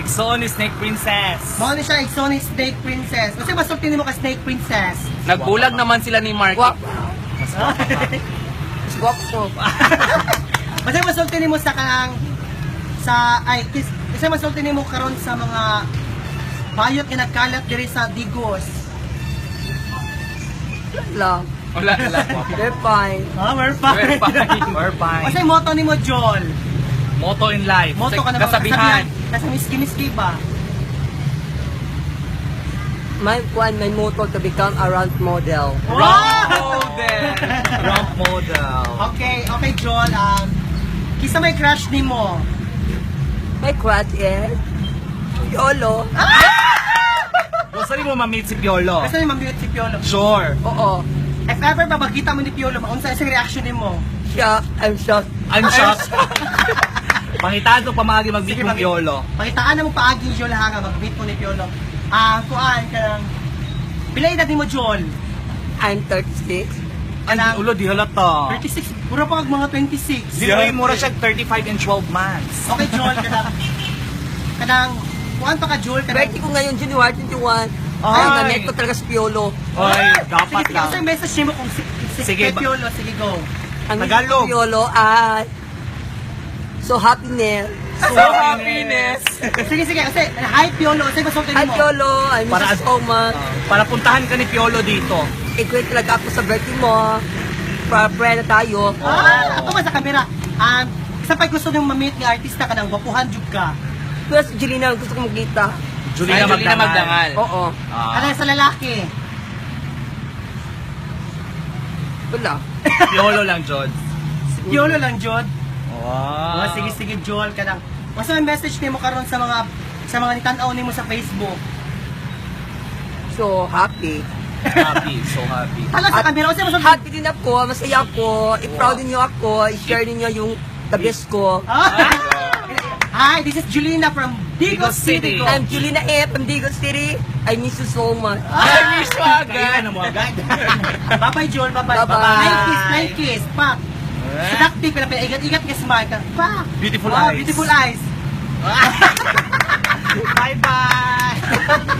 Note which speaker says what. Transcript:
Speaker 1: Igsoon ni Snake Princess.
Speaker 2: Mao ni siya Exonic Snake Princess. Kasi masulti nimo ka Snake Princess.
Speaker 1: Nagbulag naman sila ni Marky.
Speaker 3: Swap. Swap ko.
Speaker 2: Kasi masulti nimo sa kanang kasi masulti nimo karon sa mga bayot nga nagkalat diri sa Digos.
Speaker 3: Lang.
Speaker 1: Wala po.
Speaker 3: They're fine.
Speaker 2: We're fine.
Speaker 1: We're fine.
Speaker 2: Kasi moto nimo Joel.
Speaker 1: Moto in life.
Speaker 2: Moto ka na
Speaker 1: Kasabihan.
Speaker 2: Nasa miski-miski ba?
Speaker 3: My motto to become a ramp model.
Speaker 1: Ramp model. Ramp model.
Speaker 2: Okay, Joel. Kisa may crush nimo.
Speaker 3: My crush is Yolo.
Speaker 1: Gusto rin mo ma-meet si Piolo?
Speaker 2: Kasi ni Ma'am si Piolo.
Speaker 1: Sure.
Speaker 3: Oo.
Speaker 2: If ever ba makita mo ni Piolo, maunsa isang reaction nimo?
Speaker 3: Siya, I'm shocked.
Speaker 1: I'm shocked. Pangitaan ko pamagi mag-meet
Speaker 2: Sige,
Speaker 1: mo Piolo.
Speaker 2: Pakitaan na mo paagi Joel ha nga mag-meet mo ni Piolo. Kuan kanang pilay edad nimo Joel.
Speaker 3: I'm 36.
Speaker 1: Ay, ulo, di halata.
Speaker 2: 36, puro pa kag mga 26.
Speaker 1: Di mura siya 35 and 12 months.
Speaker 2: Okay Joel kanang kuan pa ka Joel
Speaker 3: Birthday ko ngayon, January 21. Ay, na-net ko talaga si Piolo.
Speaker 1: Ay, dapat
Speaker 2: Sige,
Speaker 1: lang.
Speaker 2: kasi message nimo kung
Speaker 1: Sige,
Speaker 2: kay Piolo, sige go.
Speaker 3: Ang
Speaker 1: Tagalog.
Speaker 3: si Piolo ay so happiness.
Speaker 1: So happiness.
Speaker 2: Sige, kasi hi Piolo, sige masulti
Speaker 3: Hi
Speaker 2: nimo.
Speaker 3: Piolo, I miss
Speaker 1: Para-
Speaker 3: you so much.
Speaker 1: Para puntahan ka ni Piolo dito.
Speaker 3: I-great talaga ako sa birthday mo. Para friend na tayo.
Speaker 2: Ako ba sa kamera? Isa pa gusto niyong ma-meet ni artista ka nang wapuhan jud ka.
Speaker 3: Pero si Jelina, gusto ko magkita.
Speaker 1: Julina Magdangal.
Speaker 3: Oo.
Speaker 2: Ano sa lalaki?
Speaker 3: Wala.
Speaker 1: Piolo lang, Jod.
Speaker 2: Si Piolo lang jud.
Speaker 1: Wow.
Speaker 2: Sige Joel ka nang. Basta may message nimo karon sa mga nitan-aw nimo sa Facebook.
Speaker 3: So happy.
Speaker 1: Happy, so happy.
Speaker 2: Tala sa kamera kasi masulti.
Speaker 3: Happy din ako, masaya ako. I-proud niyo ako. I-share niyo yung the best ko.
Speaker 2: Hi, this is Julina from Digos City.
Speaker 3: I'm Julina E. from Digos City. I miss you so much.
Speaker 1: I miss you agad.
Speaker 2: Kailan mo agad. Bye-bye, Joel. Bye-bye.
Speaker 3: Bye-bye.
Speaker 2: Night kiss. Pak. Seductive ka na pinaigat-igat ka smile ka. Pak.
Speaker 1: Beautiful eyes.
Speaker 2: Beautiful eyes. Bye-bye.